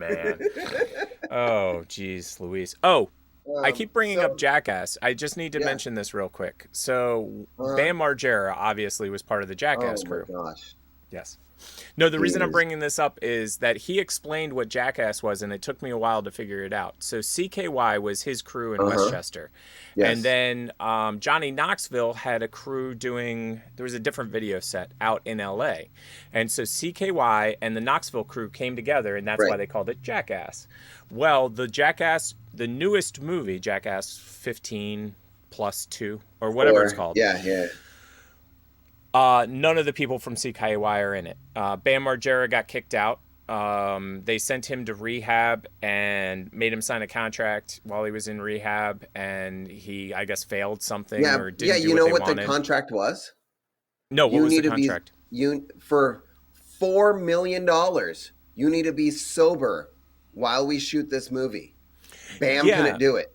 man. Oh, geez, Louise. Oh, I keep bringing up So Jackass. I just need to yeah. mention this real quick. So, Uh-huh. Bam Margera obviously was part of the Jackass Oh my crew. gosh. Yes. No, the He reason I'm is. bringing this up is that he explained what Jackass was, and it took me a while to figure it out. So CKY was his crew in Uh-huh. Westchester, and Yes. then Johnny Knoxville had a crew doing. There was a different video set out in LA, and so CKY and the Knoxville crew came together, and that's why Right. they called it Jackass. Well, the Jackass, the newest movie, Jackass 15 plus two or whatever it's Or called. yeah, yeah. None of the people from CKY are in it. Bam Margera got kicked out. They sent him to rehab and made him sign a contract while he was in rehab, and he, I guess, failed something Yeah, or yeah, didn't do you what know they what the wanted. contract was? No, what You was need the to be contract? you for $4 million. You need to be sober while we shoot this movie. Bam Yeah. couldn't do it.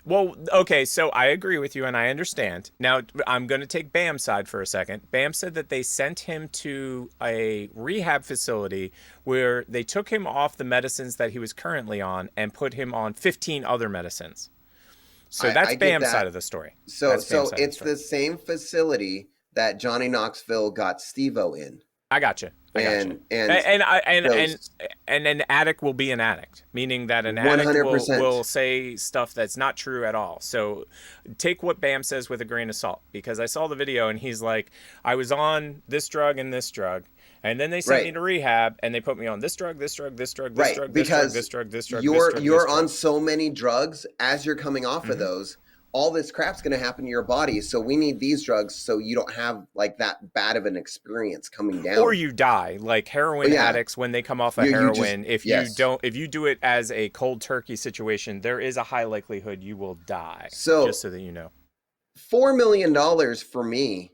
Well, okay, so I agree with you and I understand. Now, I'm going to take Bam's side for a second. Bam said that they sent him to a rehab facility where they took him off the medicines that he was currently on and put him on 15 other medicines. So that's I get Bam's side that. of the story. So That's Bam's so side of the it's story. the same facility that Johnny Knoxville got Steve-O in. I got you. I got you. And And an addict will be an addict, meaning that an addict will 100%. say stuff that's not true at all. So take what Bam says with a grain of salt, because I saw the video and he's like, I was on this drug and this drug, and then they sent me Right. to rehab and they put me on this drug, this drug, this drug, this Right, drug, this drug, this because drug, this drug, this you're drug, this you're on drug. so many drugs as you're coming off of Hmm. those, all this crap's going to happen to your body. So we need these drugs so you don't have like that bad of an experience coming Or down. you die, like But heroin yeah, addicts when they come off of you just heroin. If you yes. don't, if you do it as a cold turkey situation, there is a high likelihood you will die. Just So so that you know. $4 million for me,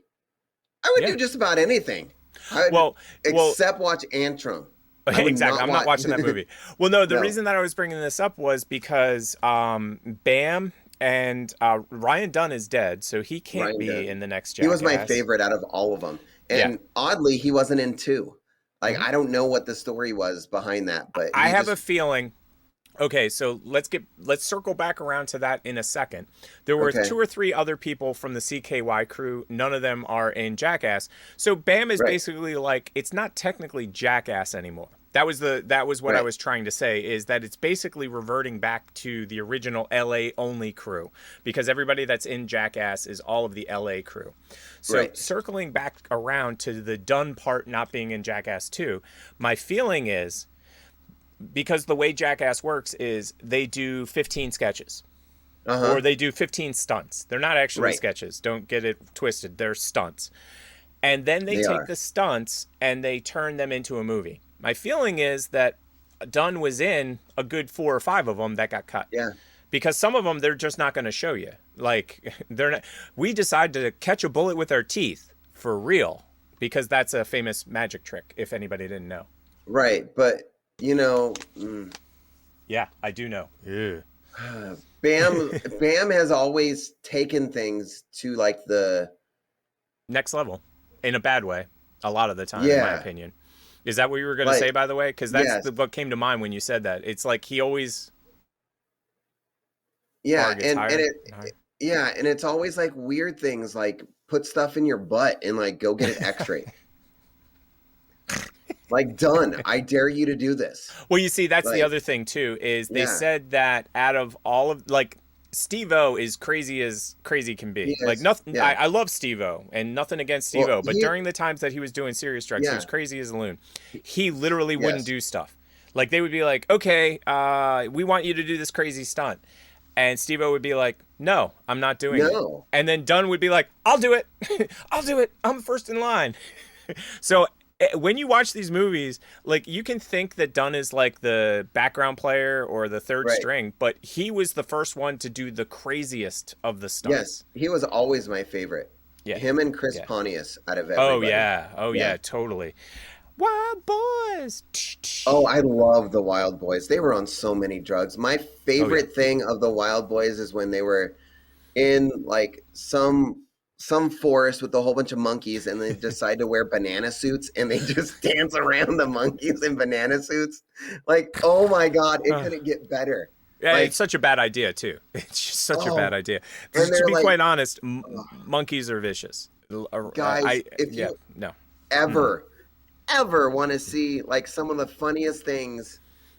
I would Yeah. do just about anything. I would Well, well, except watch Antrim. I would exactly. not I'm not watch. watching that movie. Well, no, the No, reason that I was bringing this up was because Bam and Ryan Dunn is dead, so he can't Ryan be Dunn. in the next He was my Jackass. favorite out of all of them, Yeah. and oddly, he wasn't in two. Like Hmm. I don't know what the story was behind that, but I he have a just feeling. Okay, so let's circle back around to that in a second. There were okay. two or three other people from the CKY crew. None of them are in Jackass. So Bam is Right, basically like, it's not technically Jackass anymore. That was what I right, was trying to say, is that it's basically reverting back to the original LA only crew, because everybody that's in Jackass is all of the LA crew. So right. circling back around to the Dunn part not being in Jackass 2, my feeling is, because the way Jackass works is they do 15 sketches or Uh-huh. they do 15 stunts. They're not actually Right. sketches. Don't get it twisted. They're stunts. And then they They take are. the stunts and they turn them into a movie. My feeling is that Dunn was in a good 4 or 5 of them that got cut, Yeah. because some of them they're just not going to show you. Like they're not, we decide to catch a bullet with our teeth for real, because that's a famous magic trick if anybody didn't know. Right. But you know, Yeah, I do know. Yeah. Bam has always taken things to like the Next level in a bad way a lot of the time, in my yeah, opinion. Is that what you were going to say, like by the way? Because that's yes. what came to mind when you said that. It's like he always Yeah, bar gets and higher it and higher. yeah, and it's always like weird things like put stuff in your butt and like go get an x-ray. Like done. I dare you to do this. Well, you see, that's the Like other thing too, is they yeah, said that out of all of, like, Steve-O is crazy as crazy can he be. Like is. nothing, Yeah. I love Steve-O and nothing against Well, Steve-O, but during the times that he was doing serious drugs, he yeah, was crazy as a loon. He literally wouldn't yes. do stuff. Like they would be like, okay, we want you to do this crazy stunt. And Steve-O would be like, no, I'm not doing it. No. And then Dunn would be like, I'll do it. I'll do it. I'm first in line. So when you watch these movies, like you can think that Dunn is like the background player or the third Right. string, but he was the first one to do the craziest of the Yes. stunts. He was always my favorite. Yeah. Him and Chris Yeah. Pontius out of Oh everybody. yeah. Oh Yeah. yeah, totally. Wild boys. Oh, I love the Wild Boys. They were on so many drugs. My Oh yeah. favorite thing of the Wild Boys is when they were in like some some forest with a whole bunch of monkeys, and they decide to wear banana suits, and they just dance around the monkeys in banana suits. Like, oh my God, it couldn't get better. Yeah, Like, it's such a bad idea too. It's just such a bad idea. and To they're be like, quite honest, monkeys are vicious. guys, if you ever want to see like some of the funniest things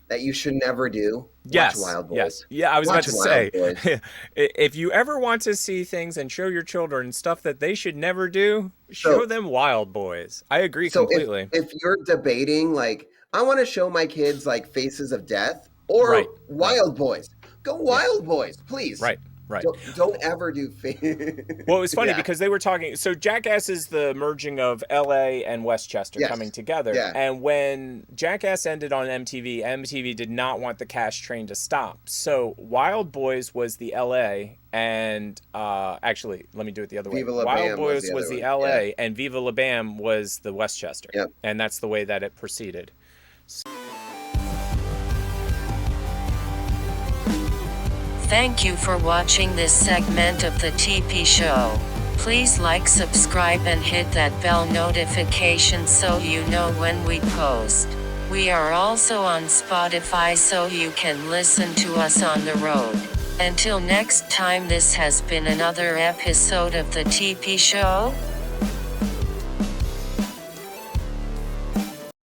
that you should never do, watch Wild Boys. Yes. Yeah, I was about to say, Boys. if you ever want to see things and show your children stuff that they should never do, show them Wild Boys. I agree completely. If you're debating, like, I want to show my kids like Faces of Death or Wild Boys, go Wild Boys, please. Right. Don't ever do. Well, it was funny because they were talking. So Jackass is the merging of L.A. and Westchester coming together. Yeah. And when Jackass ended on MTV, MTV did not want the cash train to stop. So Wild Boys was the L.A. and actually, let me do it the other way. Wild Boys was the L.A. and Viva La Bam was the Westchester. Yep. And that's the way that it proceeded. Thank you for watching this segment of the TP Show. Please like, subscribe and hit that bell notification so you know when we post. We are also on Spotify so you can listen to us on the road. Until next time, this has been another episode of the TP Show.